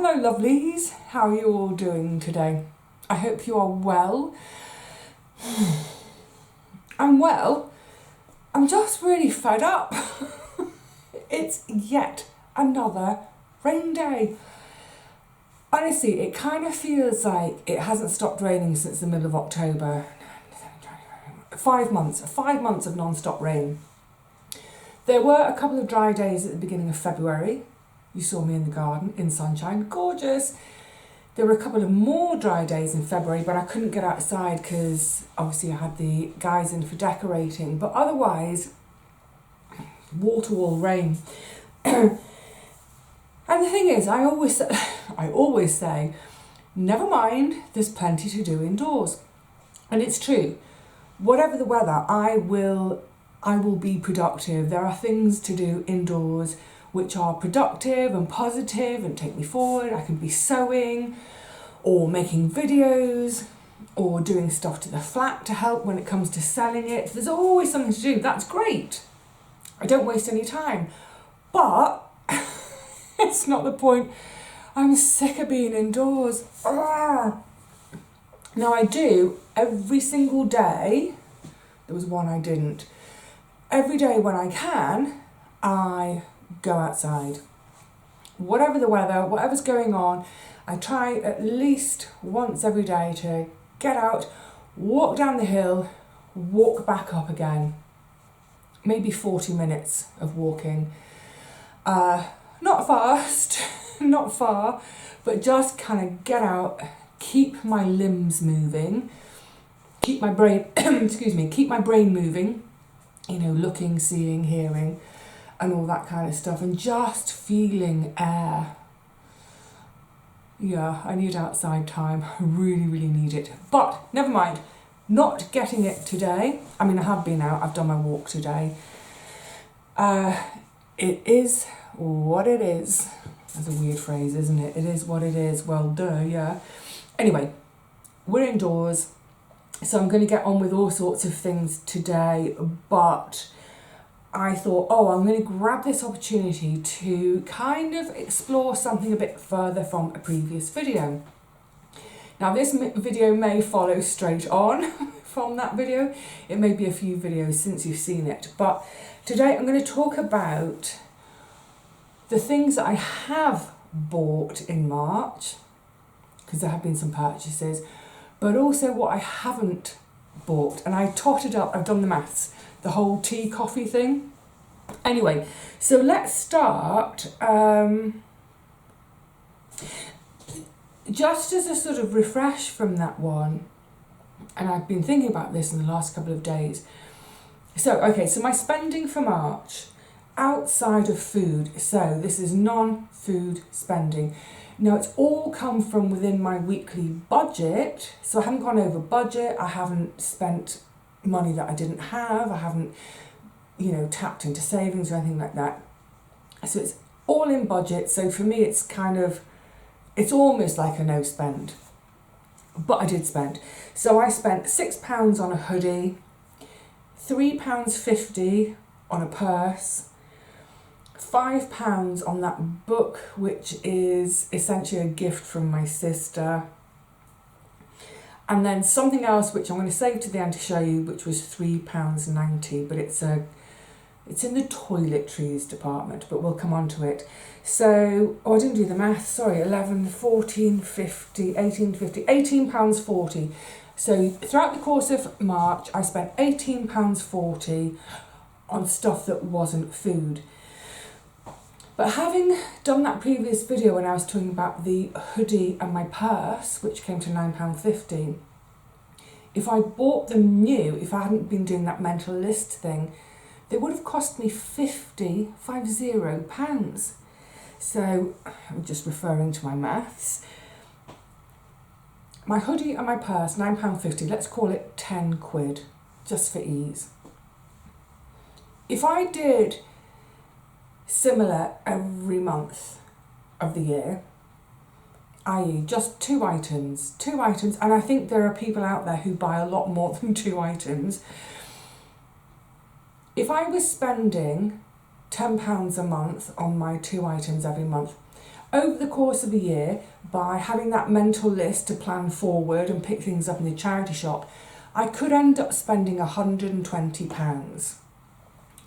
Hello lovelies, how are you all doing today? I hope you are well. I'm well, I'm just really fed up. It's yet another rain day. Honestly, it kind of feels like it hasn't stopped raining since the middle of October. 5 months of non-stop rain. There were a couple of dry days at the beginning of February. You saw me in the garden, in sunshine, gorgeous. There were a couple of more dry days in February, but I couldn't get outside because obviously I had the guys in for decorating. But otherwise, wall-to-wall rain. And the thing is, I always say, never mind, there's plenty to do indoors. And it's true. Whatever the weather, I will be productive. There are things to do indoors which are productive and positive and take me forward. I can be sewing or making videos or doing stuff to the flat to help when it comes to selling it. There's always something to do. That's great. I don't waste any time. But it's not the point. I'm sick of being indoors. Now I do every single day. There was one I didn't. Every day when I can, I go outside. Whatever the weather, whatever's going on, I try at least once every day to get out, walk down the hill, walk back up again. Maybe 40 minutes of walking. Not fast, not far, but just kind of get out, keep my limbs moving, keep my brain, keep my brain moving, looking, seeing, hearing, and all that kind of stuff, and just feeling air. Yeah, I need outside time. I really, really need it. But never mind, not getting it today. I mean, I have been out, I've done my walk today. It is what it is. That's a weird phrase, isn't it? It is what it is. Well, duh, yeah. Anyway, we're indoors, so I'm going to get on with all sorts of things today, but I thought, I'm going to grab this opportunity to kind of explore something a bit further from a previous video. Now, this video may follow straight on from that video. It may be a few videos since you've seen it, but today I'm going to talk about the things that I have bought in March, because there have been some purchases, but also what I haven't bought. And I totted up, I've done the maths, the whole tea, coffee thing. Anyway, so let's start. Just as a sort of refresh from that one, and I've been thinking about this in the last couple of days. So my spending for March, outside of food, so this is non-food spending. Now, it's all come from within my weekly budget, so I haven't gone over budget, I haven't spent money that I didn't have, I haven't, tapped into savings or anything like that. So it's all in budget, so for me it's almost like a no spend. But I did spend. So I spent £6 on a hoodie, £3.50 on a purse, £5 on that book, which is essentially a gift from my sister, and then something else which I'm going to save to the end to show you, which was £3.90, but it's in the toiletries department, but we'll come on to it. So, I didn't do the math, sorry, 11, 14, 50, 18, 50, £18.40. So throughout the course of March, I spent £18.40 on stuff that wasn't food. But having done that previous video when I was talking about the hoodie and my purse, which came to £9.50, if I bought them new, if I hadn't been doing that mental list thing, they would have cost me £50. So I'm just referring to my maths. My hoodie and my purse, £9.50, let's call it 10 quid, just for ease. If I did similar every month of the year, i.e. just two items, and I think there are people out there who buy a lot more than 2 items. If I was spending £10 a month on my 2 items every month, over the course of a year, by having that mental list to plan forward and pick things up in the charity shop, I could end up spending £120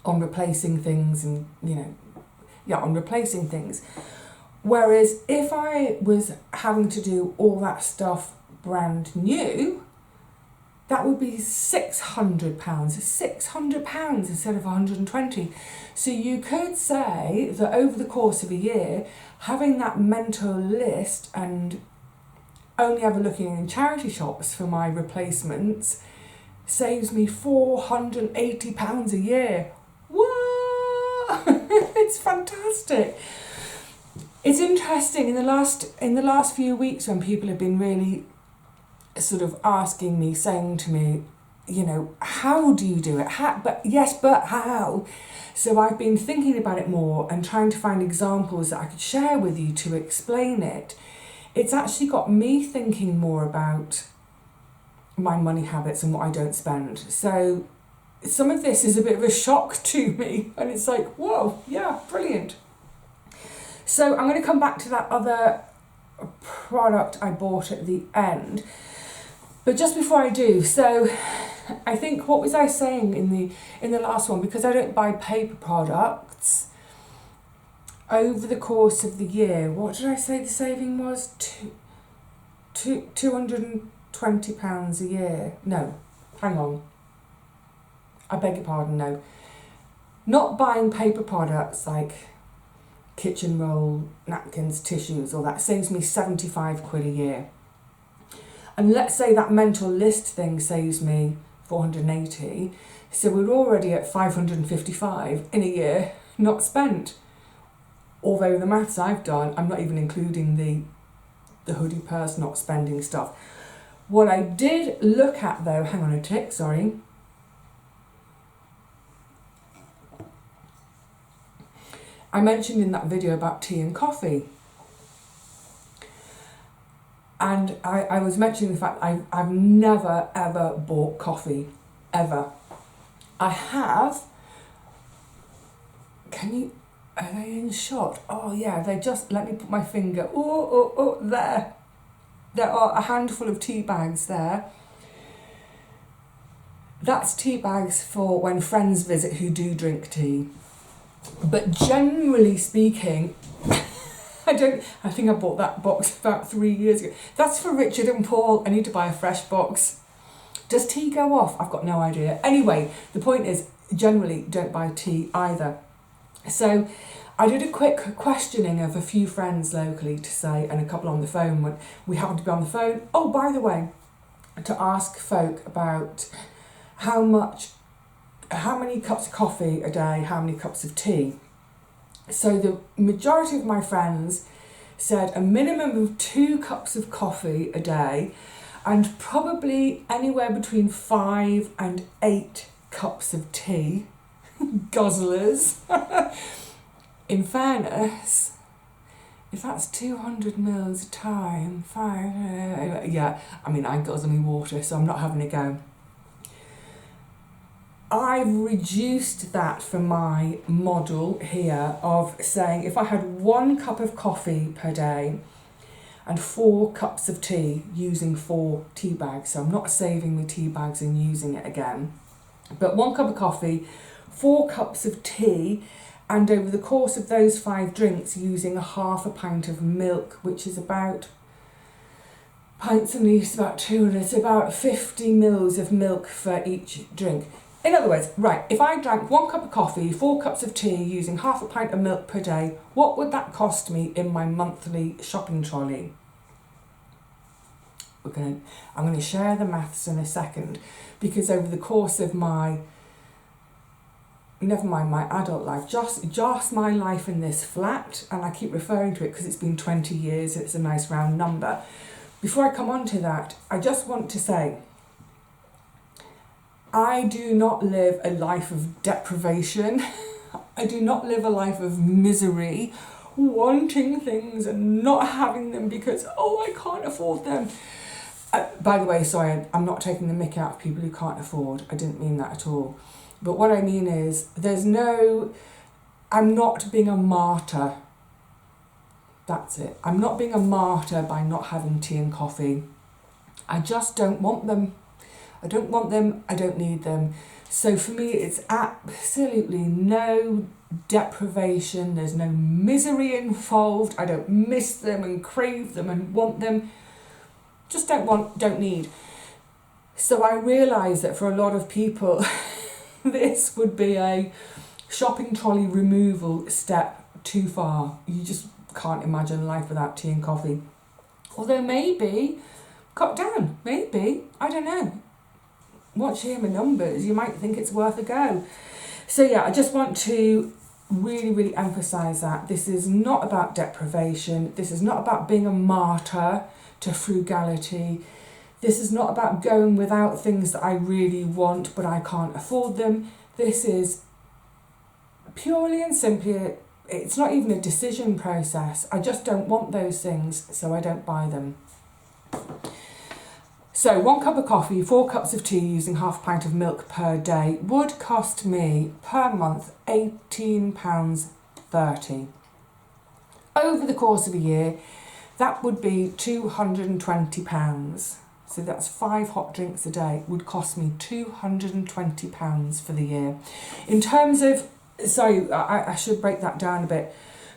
on replacing things and, on replacing things. Whereas if I was having to do all that stuff brand new, that would be £600 instead of 120. So you could say that over the course of a year, having that mental list and only ever looking in charity shops for my replacements saves me £480 a year. What? It's fantastic. It's interesting in the last few weeks when people have been really sort of asking me, saying to me, how do you do it? But how? So I've been thinking about it more and trying to find examples that I could share with you to explain it. It's actually got me thinking more about my money habits and what I don't spend. So some of this is a bit of a shock to me, and it's like, whoa, yeah, brilliant. So I'm going to come back to that other product I bought at the end. But just before I do, so I think, what was I saying in the last one? Because I don't buy paper products, over the course of the year, what did I say the saving was? £220 a year. No, hang on. I beg your pardon, no. Not buying paper products like kitchen roll, napkins, tissues, all that saves me £75 a year. And let's say that mental list thing saves me 480, so we're already at 555 in a year not spent. Although the maths I've done, I'm not even including the hoodie purse not spending stuff. What I did look at though, hang on a tick, sorry. I mentioned in that video about tea and coffee. And I was mentioning the fact I've never ever bought coffee, ever. I have, are they in shot? Oh yeah, they just, let me put my finger, there. There are a handful of tea bags there. That's tea bags for when friends visit who do drink tea. But generally speaking, I think I bought that box about 3 years ago. That's for Richard and Paul. I need to buy a fresh box. Does tea go off? I've got no idea. Anyway, the point is, generally don't buy tea either. So I did a quick questioning of a few friends locally to say, and a couple on the phone when we happened to be on the phone. Oh, by the way, to ask folk about how many cups of coffee a day, how many cups of tea. So the majority of my friends said a minimum of 2 cups of coffee a day and probably anywhere between 5 and 8 cups of tea. Guzzlers. In fairness, if that's 200 mils a time, 5, yeah, I mean, I guzzle me water, so I'm not having a go. I've reduced that for my model here of saying if I had 1 cup of coffee per day and 4 cups of tea, using 4 tea bags. So I'm not saving my tea bags and using it again. But 1 cup of coffee, 4 cups of tea, and over the course of those 5 drinks using a half a pint of milk, which is about, pints and leaves about 200, it's about 50 mils of milk for each drink. In other words, right, if I drank 1 cup of coffee, 4 cups of tea, using half a pint of milk per day, what would that cost me in my monthly shopping trolley? I'm going to share the maths in a second, because over the course of my, never mind my adult life, just my life in this flat, and I keep referring to it because it's been 20 years, it's a nice round number. Before I come on to that, I just want to say, I do not live a life of deprivation. I do not live a life of misery, wanting things and not having them because, I can't afford them. By the way, sorry, I'm not taking the mick out of people who can't afford. I didn't mean that at all. But what I mean is, I'm not being a martyr. That's it. I'm not being a martyr by not having tea and coffee. I just don't want them. I don't want them. I don't need them. So for me, it's absolutely no deprivation. There's no misery involved. I don't miss them and crave them and want them. Just don't want, don't need. So I realise that for a lot of people, this would be a shopping trolley removal step too far. You just can't imagine life without tea and coffee. Although maybe cut down, maybe, I don't know. Once you hear my numbers, you might think it's worth a go. So yeah, I just want to really emphasise that this is not about deprivation. This is not about being a martyr to frugality. This is not about going without things that I really want but I can't afford them. This is purely and simply, it's not even a decision process. I just don't want those things, so I don't buy them. So 1 cup of coffee, 4 cups of tea using half a pint of milk per day would cost me per month £18.30. Over the course of a year, that would be £220. So that's 5 hot drinks a day would cost me £220 for the year. In terms of, sorry, I should break that down a bit.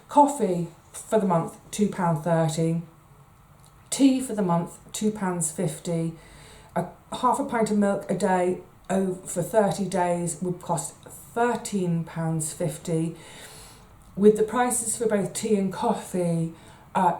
Coffee for the month, £2.30. Tea for the month, £2.50. Half a pint of milk a day for 30 days would cost £13.50. With the prices for both tea and coffee, I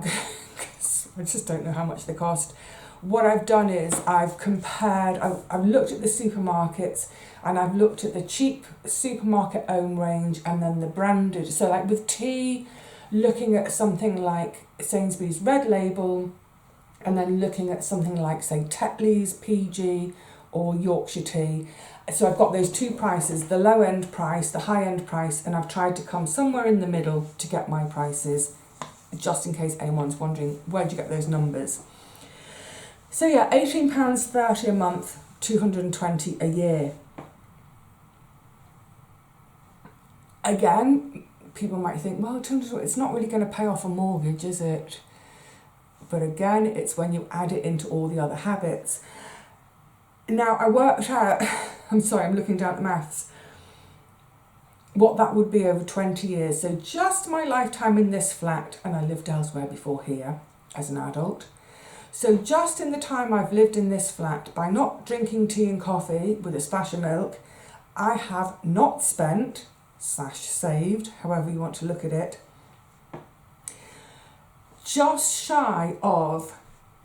just don't know how much they cost. What I've done is I've compared, I've looked at the supermarkets and I've looked at the cheap supermarket own range and then the branded. So like with tea, looking at something like Sainsbury's Red Label, and then looking at something like, say, Tetley's, PG, or Yorkshire Tea. So I've got those two prices, the low-end price, the high-end price, and I've tried to come somewhere in the middle to get my prices, just in case anyone's wondering, where'd you get those numbers? So yeah, £18.30 a month, £220 a year. Again, people might think, well, it's not really going to pay off a mortgage, is it? But again, it's when you add it into all the other habits. Now, I worked out, I'm sorry, I'm looking down at the maths, what that would be over 20 years. So just my lifetime in this flat, and I lived elsewhere before here as an adult. So just in the time I've lived in this flat, by not drinking tea and coffee with a splash of milk, I have not spent, / saved, however you want to look at it, just shy of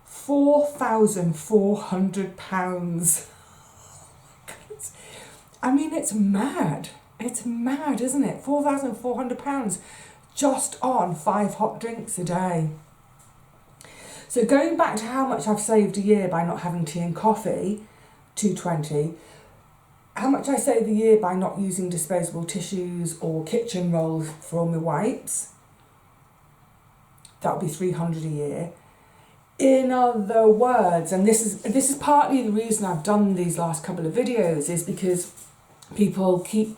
£4,400. I mean, it's mad. It's mad, isn't it? £4,400 just on 5 hot drinks a day. So going back to how much I've saved a year by not having tea and coffee, £220, how much I save a year by not using disposable tissues or kitchen rolls for all my wipes, that would be £300 a year. In other words, and this is partly the reason I've done these last couple of videos, is because people keep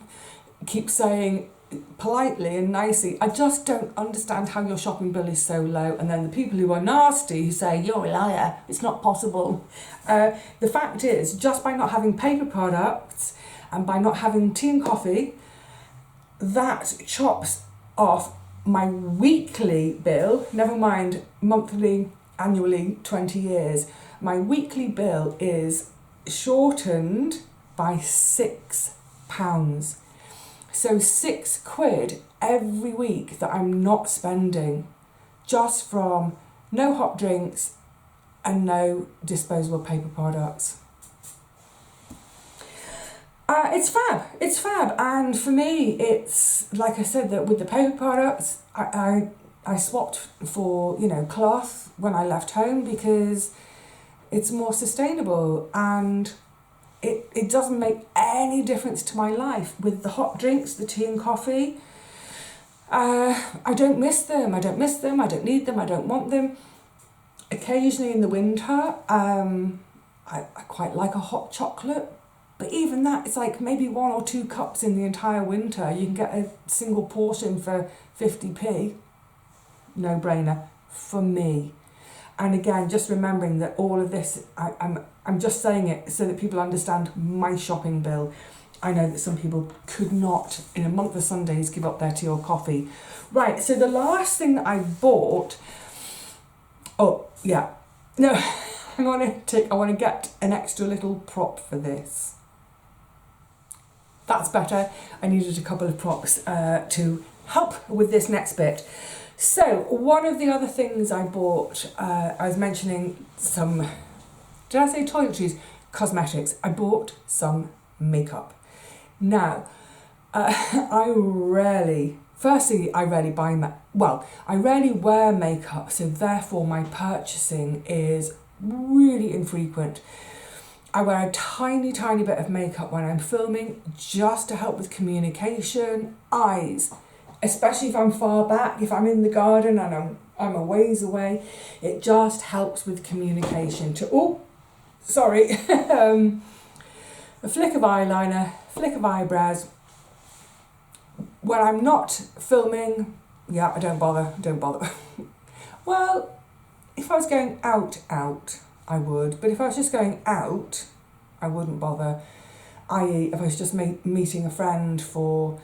saying politely and nicely, I just don't understand how your shopping bill is so low. And then the people who are nasty who say, you're a liar, it's not possible. The fact is, just by not having paper products and by not having tea and coffee, that chops off my weekly bill, never mind monthly, annually, 20 years. My weekly bill is shortened by £6. So £6 every week that I'm not spending just from no hot drinks and no disposable paper products. It's fab, and for me it's like I said, that with the paper products I swapped for, you know, cloth when I left home because it's more sustainable and it doesn't make any difference to my life. With the hot drinks, the tea and coffee, I don't miss them, I don't need them, I don't want them. Occasionally in the winter, I quite like a hot chocolate, but even that, it's like maybe 1 or 2 cups in the entire winter. You can get a single portion for 50p. no-brainer for me. And again, just remembering that all of this, I'm just saying it so that people understand my shopping bill. I know that some people could not, in a month of Sundays, give up their tea or coffee. Right, so the last thing that I bought, oh, yeah, no, I want to get an extra little prop for this. That's better. I needed a couple of props to help with this next bit. So one of the other things I bought, I was mentioning some, did I say toiletries? Cosmetics. I bought some makeup. Now, I rarely wear makeup, so therefore my purchasing is really infrequent. I wear a tiny bit of makeup when I'm filming, just to help with communication, eyes, especially if I'm far back, if I'm in the garden and I'm a ways away, it just helps with communication. A flick of eyeliner, flick of eyebrows. When I'm not filming, I don't bother. Well, if I was going out, I would, but if I was just going out, I wouldn't bother. I.e., if I was just meeting a friend for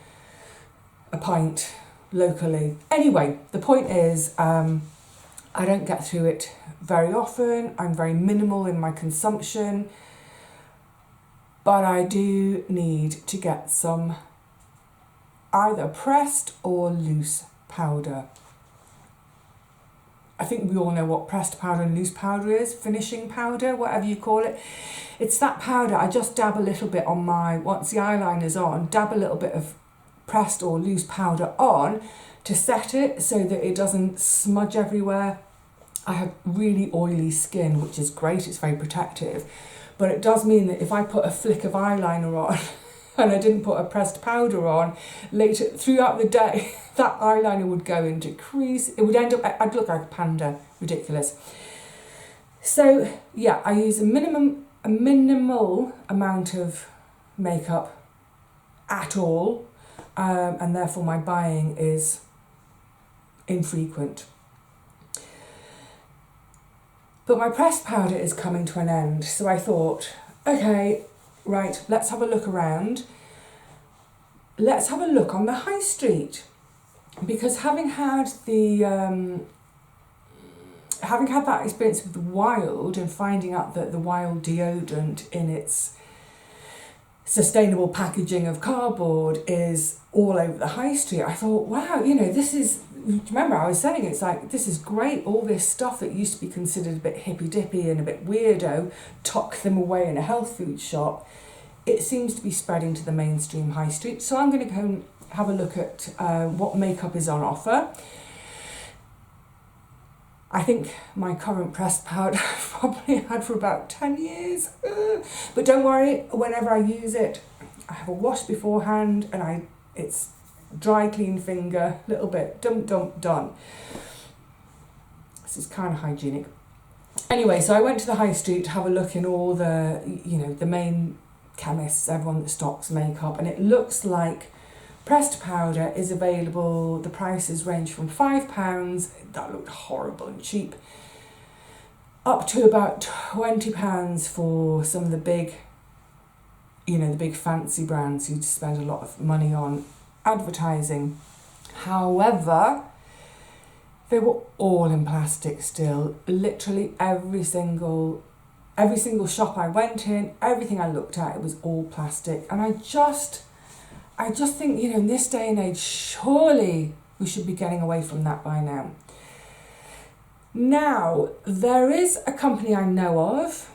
a pint locally. Anyway, the point is, I don't get through it very often. I'm very minimal in my consumption, but I do need to get some either pressed or loose powder. I think we all know what pressed powder and loose powder is, finishing powder, whatever you call it. It's that powder. I just dab a little bit on once the eyeliner's on, dab a little bit of pressed or loose powder on to set it so that it doesn't smudge everywhere. I have really oily skin, which is great, it's very protective, but it does mean that if I put a flick of eyeliner on and I didn't put a pressed powder on, later throughout the day, that eyeliner would go into crease. It would end up, I'd look like a panda, ridiculous. So yeah, I use a minimal amount of makeup at all, and therefore my buying is infrequent. But my pressed powder is coming to an end, so I thought, okay, right, let's have a look around. Let's have a look on the high street, because having had that experience with the Wild and finding out that the Wild deodorant in its sustainable packaging of cardboard is all over the high street, I thought, wow, this is, remember I was saying, it's like, this is great, all this stuff that used to be considered a bit hippy-dippy and a bit weirdo, tuck them away in a health food shop. It seems to be spreading to the mainstream high street. So I'm going to go and have a look at what makeup is on offer. I think my current pressed powder I've probably had for about 10 years. But don't worry, whenever I use it, I have a wash beforehand and it's dry, clean finger, little bit, done. This is kind of hygienic. Anyway, so I went to the high street to have a look in all the, the main chemists, everyone that stocks makeup, and it looks like pressed powder is available. The prices range from £5, that looked horrible and cheap, up to about £20 for some of the big, the big fancy brands who spend a lot of money on advertising. However, they were all in plastic still. Literally every single shop I went in, everything I looked at, it was all plastic. And I just think, in this day and age, surely we should be getting away from that by now. Now, there is a company I know of,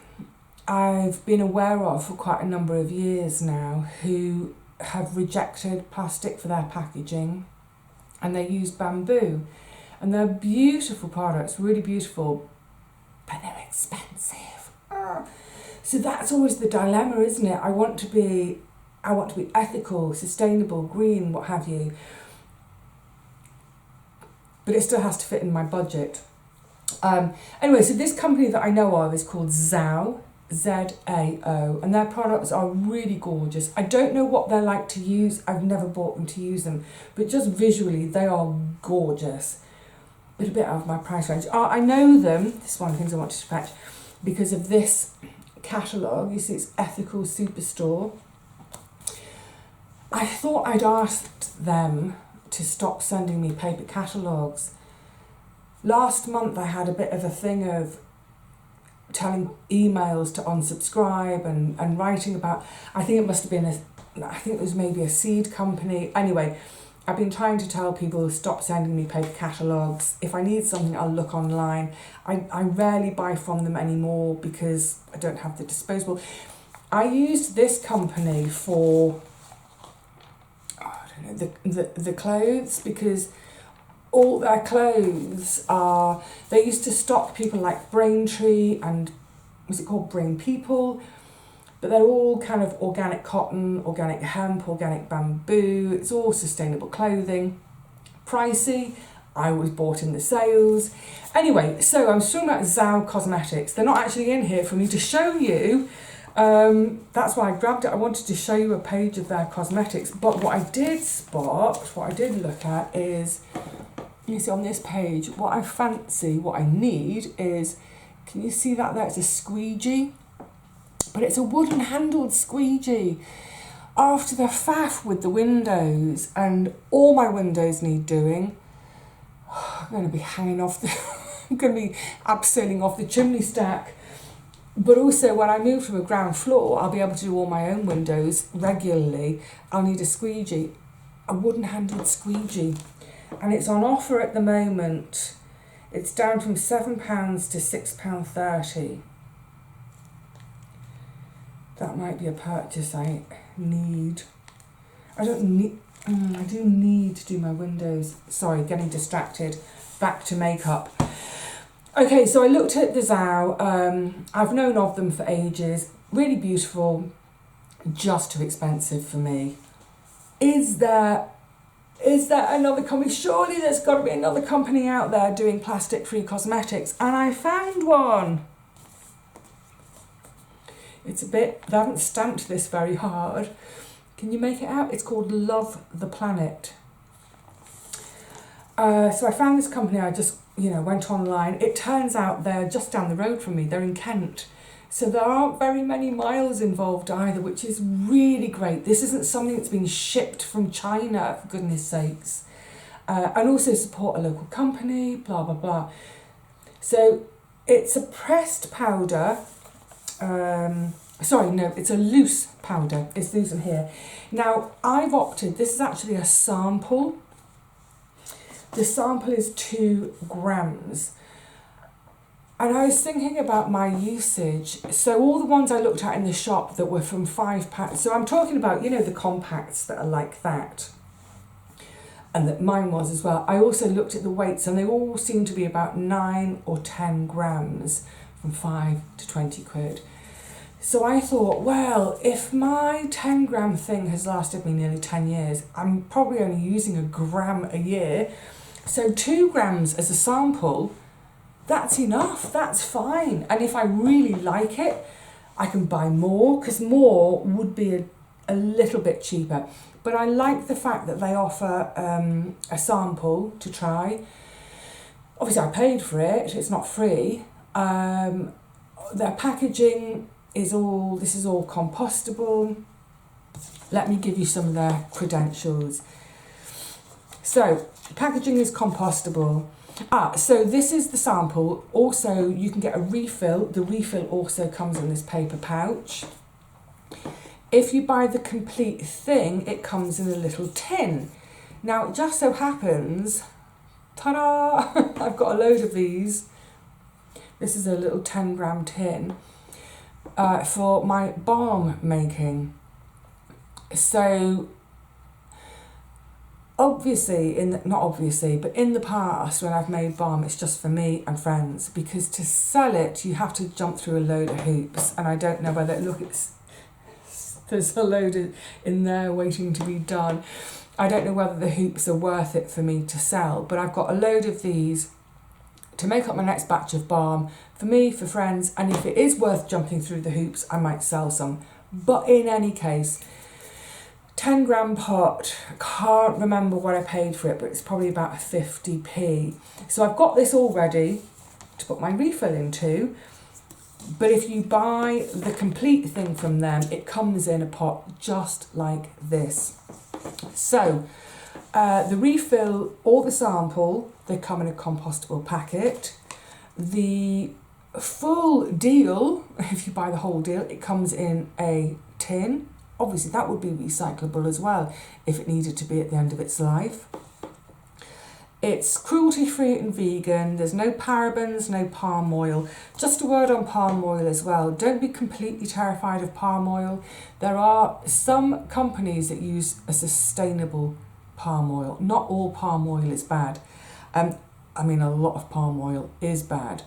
I've been aware of for quite a number of years now, who have rejected plastic for their packaging, and they use bamboo. And they're beautiful products, really beautiful, but they're expensive. So that's always the dilemma, isn't it? I want to be ethical, sustainable, green, what have you, but it still has to fit in my budget. Anyway, so this company that I know of is called Zao, Z-A-O, and their products are really gorgeous. I don't know what they're like to use. I've never bought them to use them, but just visually they are gorgeous. little bit out of my price range. I know them, this is one of the things I wanted to fetch, because of this catalogue. You see it's Ethical Superstore. I thought I'd asked them to stop sending me paper catalogues. Last month I had a bit of a thing of telling emails to unsubscribe and writing about, I think it must have been I think it was maybe a seed company. Anyway, I've been trying to tell people stop sending me paper catalogues. If I need something, I'll look online. I rarely buy from them anymore because I don't have the disposable. I used this company for, I don't know, the clothes, because all their clothes are, they used to stock people like Braintree and, was it called Brain People? But they're all kind of organic cotton, organic hemp, organic bamboo. It's all sustainable clothing. Pricey. I always bought in the sales. Anyway, so I was talking about Zhao Cosmetics. They're not actually in here for me to show you. That's why I grabbed it. I wanted to show you a page of their cosmetics. But what I did spot, what I did look at is, you see on this page, what I fancy, what I need is, can you see that there? It's a squeegee. But it's a wooden handled squeegee. After the faff with the windows, and all my windows need doing, I'm going to be hanging off the, I'm going to be abseiling off the chimney stack. But also when I move to a ground floor, I'll be able to do all my own windows regularly. I'll need a squeegee, a wooden handled squeegee. And it's on offer at the moment. It's down from £7 to £6.30. That might be a purchase I need. I do need to do my windows. Sorry, getting distracted. Back to makeup. Okay, so I looked at the Zhao. I've known of them for ages. Really beautiful, just too expensive for me. Is there another company? Surely there's got to be another company out there doing plastic-free cosmetics. And I found one. It's a bit, they haven't stamped this very hard. Can you make it out? It's called Love the Planet. So I found this company, I just, went online. It turns out they're just down the road from me. They're in Kent. So there aren't very many miles involved either, which is really great. This isn't something that's been shipped from China, for goodness sakes. And also support a local company, blah, blah, blah. So it's a pressed powder. It's a loose powder. It's loose in here. Now, I've opted, this is actually a sample. The sample is 2 grams. And I was thinking about my usage. So all the ones I looked at in the shop that were from £5. So I'm talking about, the compacts that are like that. And that mine was as well. I also looked at the weights and they all seem to be about 9 or 10 grams from 5 to 20 quid. So I thought, well, if my 10 gram thing has lasted me nearly 10 years, I'm probably only using a gram a year. So 2 grams as a sample, that's enough, that's fine. And if I really like it, I can buy more, because more would be a little bit cheaper. But I like the fact that they offer a sample to try. Obviously I paid for it, it's not free. Their packaging is all compostable. Let me give you some of their credentials. So, packaging is compostable. So this is the sample. Also, you can get a refill. The refill also comes in this paper pouch. If you buy the complete thing, it comes in a little tin. Now, it just so happens, ta-da, I've got a load of these. This is a little 10 gram tin. For my balm making. So obviously, but in the past when I've made balm, it's just for me and friends, because to sell it you have to jump through a load of hoops, and I don't know whether, there's a load in there waiting to be done. I don't know whether the hoops are worth it for me to sell, but I've got a load of these to make up my next batch of balm for me, for friends, and if it is worth jumping through the hoops, I might sell some. But in any case, 10 gram pot, can't remember what I paid for it, but it's probably about 50p. So I've got this all ready to put my refill into, but if you buy the complete thing from them, it comes in a pot just like this. So the refill or the sample, they come in a compostable packet. The full deal, if you buy the whole deal, it comes in a tin. Obviously that would be recyclable as well if it needed to be at the end of its life. It's cruelty-free and vegan. There's no parabens, no palm oil. Just a word on palm oil as well. Don't be completely terrified of palm oil. There are some companies that use a sustainable palm oil. Not all palm oil is bad. I mean, a lot of palm oil is bad.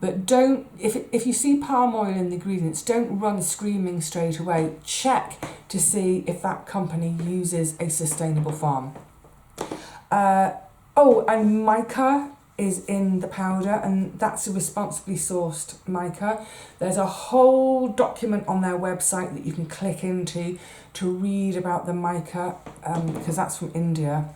But don't, if you see palm oil in the ingredients, don't run screaming straight away. Check to see if that company uses a sustainable farm. Oh, and mica is in the powder, and that's a responsibly sourced mica. There's a whole document on their website that you can click into to read about the mica, because that's from India.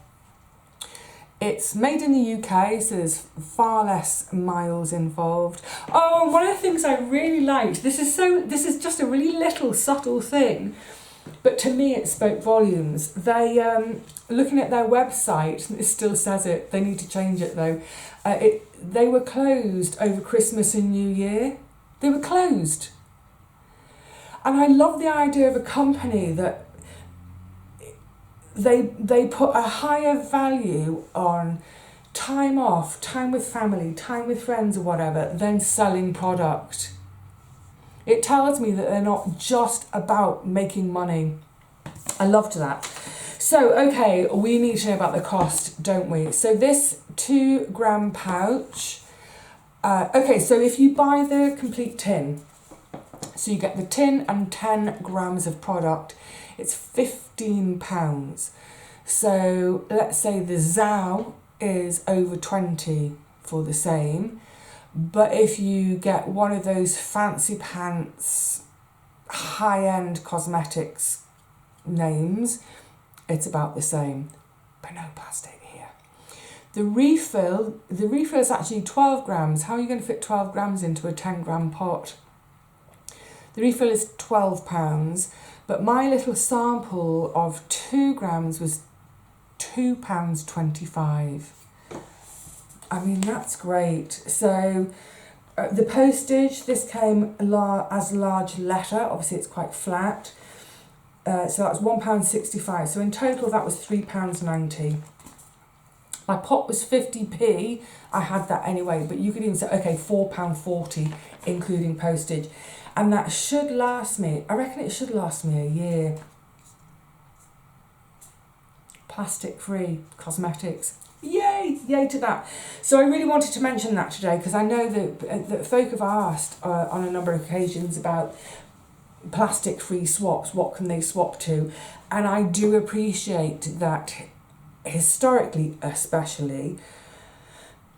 It's made in the UK, so there's far less miles involved. Oh, and one of the things I really liked, this is just a really little subtle thing, but to me it spoke volumes. They, looking at their website, it still says it, they need to change it though, they were closed over Christmas and New Year. They were closed. And I love the idea of a company that they put a higher value on time off, time with family, time with friends or whatever, than selling product. It tells me that they're not just about making money. I loved that. So, okay, we need to know about the cost, don't we? So this 2 gram pouch, okay, so if you buy the complete tin, so you get the tin and 10 grams of product, it's £15. So let's say the Zao is over 20 for the same. But if you get one of those fancy pants, high-end cosmetics names, it's about the same, but no plastic here. The refill is actually 12 grams. How are you going to fit 12 grams into a 10 gram pot? The refill is £12, but my little sample of 2 grams was £2.25. I mean, that's great. So the postage, this came as large letter. Obviously, it's quite flat. So that was £1.65. So in total, that was £3.90. My pot was 50p. I had that anyway, but you could even say, okay, £4.40, including postage. And that should last me, I reckon it should last me a year. Plastic-free cosmetics. Yay, yay to that. So I really wanted to mention that today because I know that folk have asked on a number of occasions about plastic-free swaps. What can they swap to? And I do appreciate that historically, especially,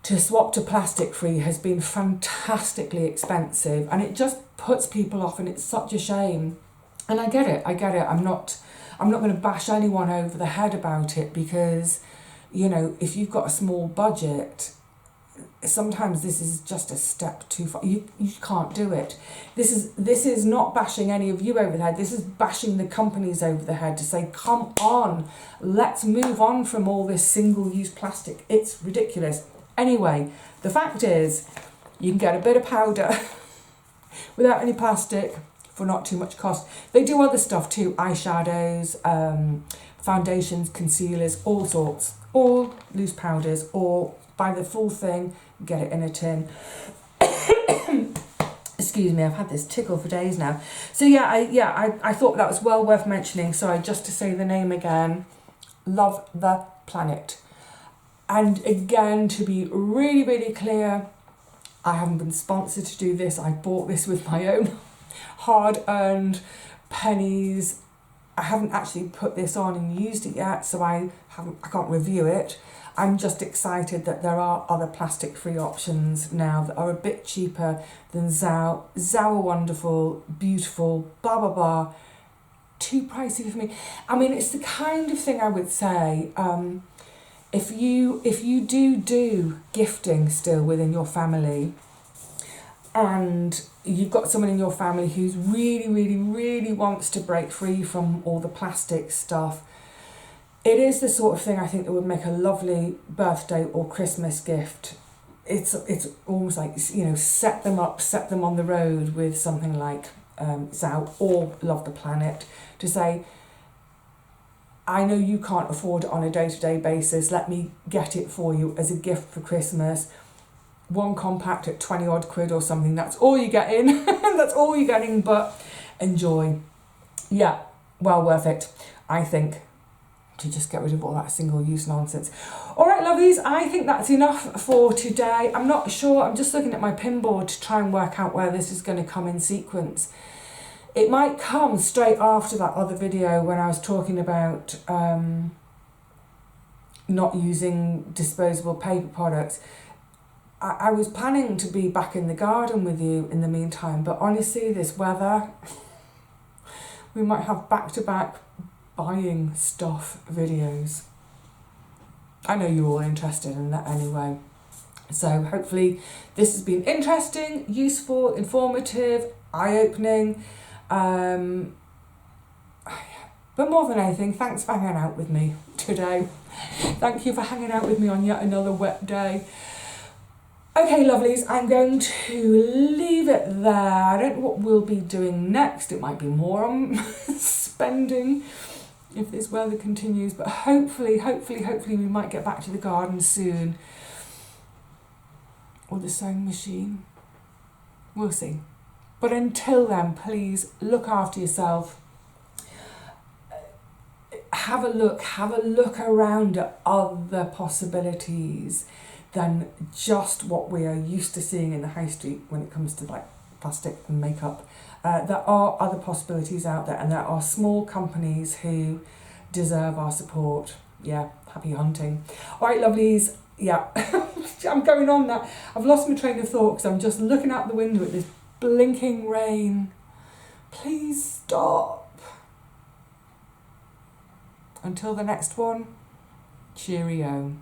to swap to plastic-free has been fantastically expensive, and it just puts people off, and it's such a shame. And I get it. I'm not going to bash anyone over the head about it because, you know, if you've got a small budget, sometimes this is just a step too far. You can't do it. This is not bashing any of you over the head. This is bashing the companies over the head to say, come on, let's move on from all this single-use plastic. It's ridiculous. Anyway, the fact is, you can get a bit of powder without any plastic for not too much cost. They do other stuff too, eyeshadows, foundations, concealers, all sorts, all loose powders, or buy the full thing, get it in a tin. Excuse me, I've had this tickle for days now. So I thought that was well worth mentioning. Sorry, just to say the name again, Love the Planet. And again, to be really, really clear, I haven't been sponsored to do this. I bought this with my own hard-earned pennies. I haven't actually put this on and used it yet, so I can't review it. I'm just excited that there are other plastic-free options now that are a bit cheaper than Zao. Zao are wonderful, beautiful, blah, blah, blah. too pricey for me. I mean, it's the kind of thing I would say, if you do gifting still within your family, and you've got someone in your family who's really wants to break free from all the plastic stuff, it is the sort of thing I think that would make a lovely birthday or Christmas gift. It's almost like, you know, set them on the road with something like Zout or Love the Planet, to say, I know you can't afford it on a day-to-day basis, let me get it for you as a gift for Christmas. One compact at 20 odd quid or something, that's all you're getting. That's all you're getting, but enjoy. Yeah, well worth it, I think, to just get rid of all that single-use nonsense. All right, lovelies, I think that's enough for today. I'm not sure, I'm just looking at my pin board to try and work out where this is going to come in sequence. It might come straight after that other video when I was talking about not using disposable paper products. I was planning to be back in the garden with you in the meantime, but honestly, this weather, we might have back-to-back buying stuff videos. I know you're all interested in that anyway. So hopefully this has been interesting, useful, informative, eye-opening. But more than anything, thanks for hanging out with me today. Thank you for hanging out with me on yet another wet day. Okay, lovelies, I'm going to leave it there. I don't know what we'll be doing next. It might be more on spending if this weather continues, but hopefully we might get back to the garden soon. Or the sewing machine. We'll see. But until then, please look after yourself. Have a look around at other possibilities than just what we are used to seeing in the high street when it comes to like plastic and makeup. There are other possibilities out there, and there are small companies who deserve our support. Yeah, happy hunting. All right, lovelies. Yeah, I'm going on now. I've lost my train of thought because I'm just looking out the window at this blinking rain. Please stop. Until the next one, cheerio.